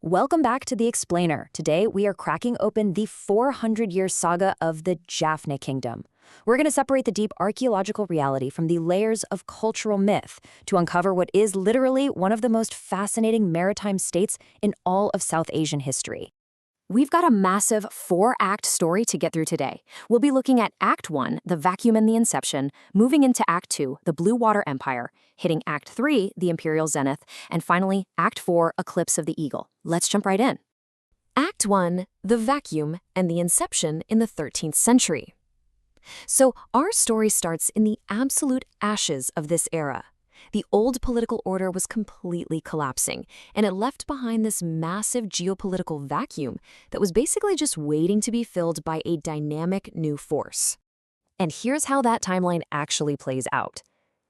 Welcome back to The Explainer. Today, we are cracking open the 400-year saga of the Jaffna Kingdom. We're going to separate the deep archaeological reality from the layers of cultural myth to uncover what is literally one of the most fascinating maritime states in all of South Asian history. We've got a massive 4-act story to get through today. We'll be looking at Act 1, the vacuum and the inception, moving into Act 2, the Blue Water Empire, hitting Act 3, the imperial zenith, and finally, Act 4, eclipse of the eagle. Let's jump right in. Act 1, the vacuum and the inception in the 13th century. So our story starts in the absolute ashes of this era. The old political order was completely collapsing, and it left behind this massive geopolitical vacuum that was basically just waiting to be filled by a dynamic new force. And here's how that timeline actually plays out.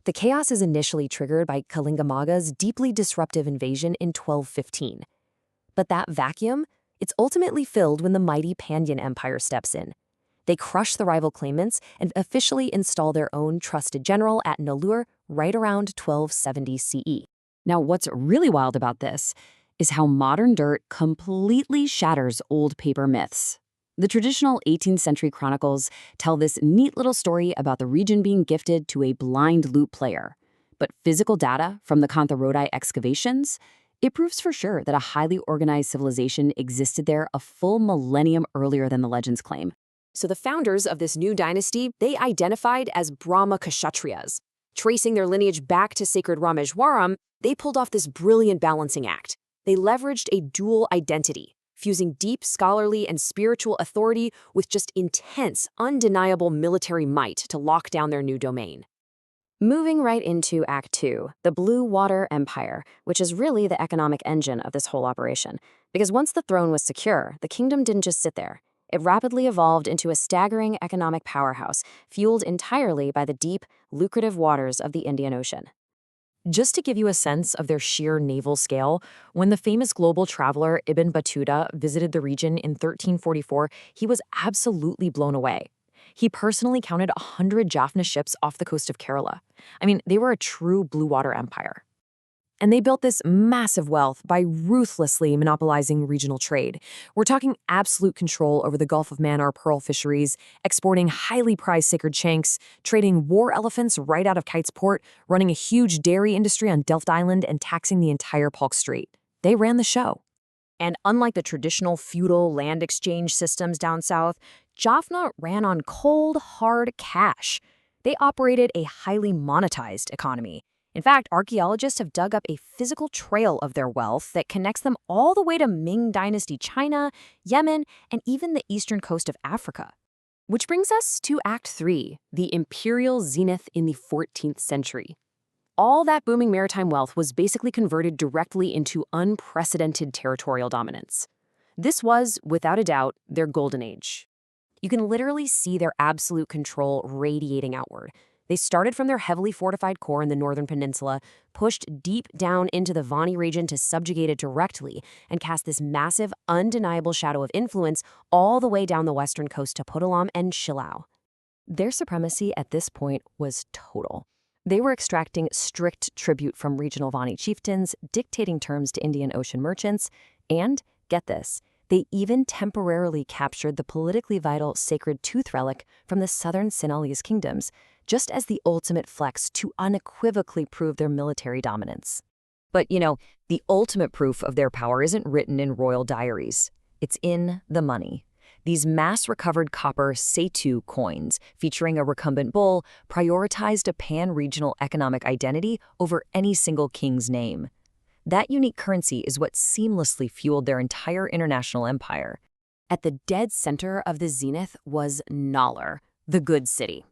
The chaos is initially triggered by Kalingamaga's deeply disruptive invasion in 1215. But that vacuum, it's ultimately filled when the mighty Pandyan Empire steps in. They crush the rival claimants and officially install their own trusted general at Nallur right around 1270 CE. Now, what's really wild about this is how modern dirt completely shatters old paper myths. The traditional 18th century chronicles tell this neat little story about the region being gifted to a blind lute player. But physical data from the Kantharodai excavations, it proves for sure that a highly organized civilization existed there a full millennium earlier than the legends claim. So the founders of this new dynasty, they identified as Brahma Kshatriyas. Tracing their lineage back to sacred Rameshwaram, they pulled off this brilliant balancing act. They leveraged a dual identity, fusing deep scholarly and spiritual authority with just intense, undeniable military might to lock down their new domain. Moving right into Act 2, the Blue Water Empire, which is really the economic engine of this whole operation. Because once the throne was secure, the kingdom didn't just sit there. It rapidly evolved into a staggering economic powerhouse, fueled entirely by the deep, lucrative waters of the Indian Ocean. Just to give you a sense of their sheer naval scale, when the famous global traveler Ibn Battuta visited the region in 1344, he was absolutely blown away. He personally counted 100 Jaffna ships off the coast of Kerala. I mean, they were a true blue water empire. And they built this massive wealth by ruthlessly monopolizing regional trade. We're talking absolute control over the Gulf of Mannar pearl fisheries, exporting highly prized sacred shanks, trading war elephants right out of Kite's Port, running a huge dairy industry on Delft Island, and taxing the entire Palk Strait. They ran the show. And unlike the traditional feudal land exchange systems down south, Jaffna ran on cold, hard cash. They operated a highly monetized economy. In fact, archaeologists have dug up a physical trail of their wealth that connects them all the way to Ming Dynasty China, Yemen, and even the eastern coast of Africa. Which brings us to Act 3, the imperial zenith in the 14th century. All that booming maritime wealth was basically converted directly into unprecedented territorial dominance. This was, without a doubt, their golden age. You can literally see their absolute control radiating outward. They started from their heavily fortified core in the northern peninsula, pushed deep down into the Vani region to subjugate it directly, and cast this massive, undeniable shadow of influence all the way down the western coast to Puttalam and Shillao. Their supremacy at this point was total. They were extracting strict tribute from regional Vani chieftains, dictating terms to Indian Ocean merchants, and, get this, they even temporarily captured the politically vital sacred tooth relic from the southern Sinhalese kingdoms, just as the ultimate flex to unequivocally prove their military dominance. But, the ultimate proof of their power isn't written in royal diaries. It's in the money. These mass-recovered copper Setu coins, featuring a recumbent bull, prioritized a pan-regional economic identity over any single king's name. That unique currency is what seamlessly fueled their entire international empire. At the dead center of the zenith was Nallur, the good city.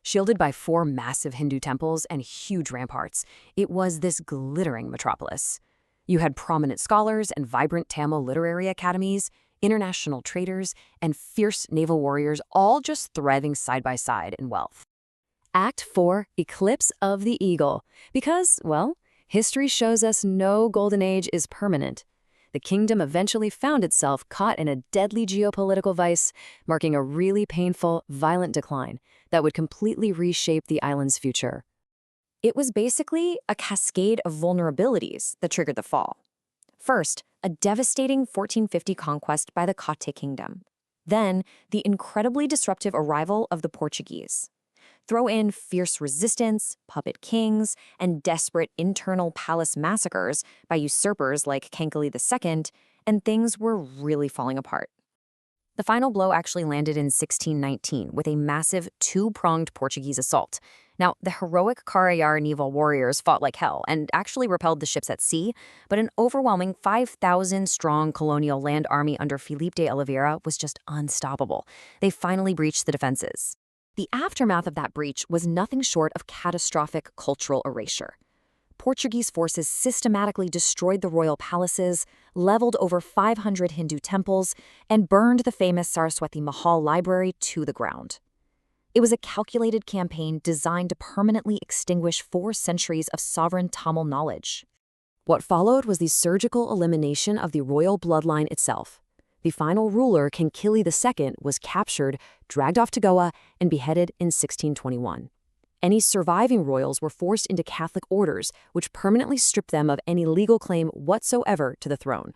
Shielded by 4 massive Hindu temples and huge ramparts, it was this glittering metropolis. You had prominent scholars and vibrant Tamil literary academies, international traders, and fierce naval warriors all just thriving side by side in wealth. Act 4, Eclipse of the Eagle. Because, well, history shows us no golden age is permanent. The kingdom eventually found itself caught in a deadly geopolitical vice, marking a really painful, violent decline that would completely reshape the island's future. It was basically a cascade of vulnerabilities that triggered the fall. First, a devastating 1450 conquest by the Kate Kingdom. Then, the incredibly disruptive arrival of the Portuguese. Throw in fierce resistance, puppet kings, and desperate internal palace massacres by usurpers like Kankali II, and things were really falling apart. The final blow actually landed in 1619 with a massive two-pronged Portuguese assault. Now, the heroic Carayar warriors fought like hell and actually repelled the ships at sea, but an overwhelming 5,000-strong colonial land army under Filipe de Oliveira was just unstoppable. They finally breached the defenses. The aftermath of that breach was nothing short of catastrophic cultural erasure. Portuguese forces systematically destroyed the royal palaces, leveled over 500 Hindu temples, and burned the famous Saraswati Mahal library to the ground. It was a calculated campaign designed to permanently extinguish 4 centuries of sovereign Tamil knowledge. What followed was the surgical elimination of the royal bloodline itself. The final ruler, Kankili II, was captured, dragged off to Goa, and beheaded in 1621. Any surviving royals were forced into Catholic orders, which permanently stripped them of any legal claim whatsoever to the throne.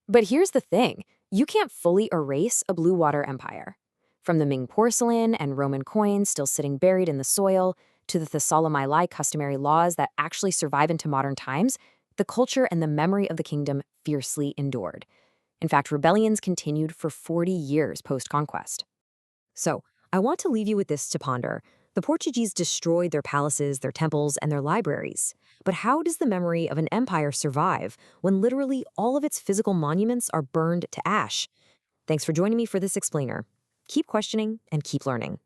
But here's the thing, you can't fully erase a blue water empire. From the Ming porcelain and Roman coins still sitting buried in the soil, to the Thessaloniki customary laws that actually survive into modern times, the culture and the memory of the kingdom fiercely endured. In fact, rebellions continued for 40 years post-conquest. So, I want to leave you with this to ponder. The Portuguese destroyed their palaces, their temples, and their libraries. But how does the memory of an empire survive when literally all of its physical monuments are burned to ash? Thanks for joining me for this explainer. Keep questioning and keep learning.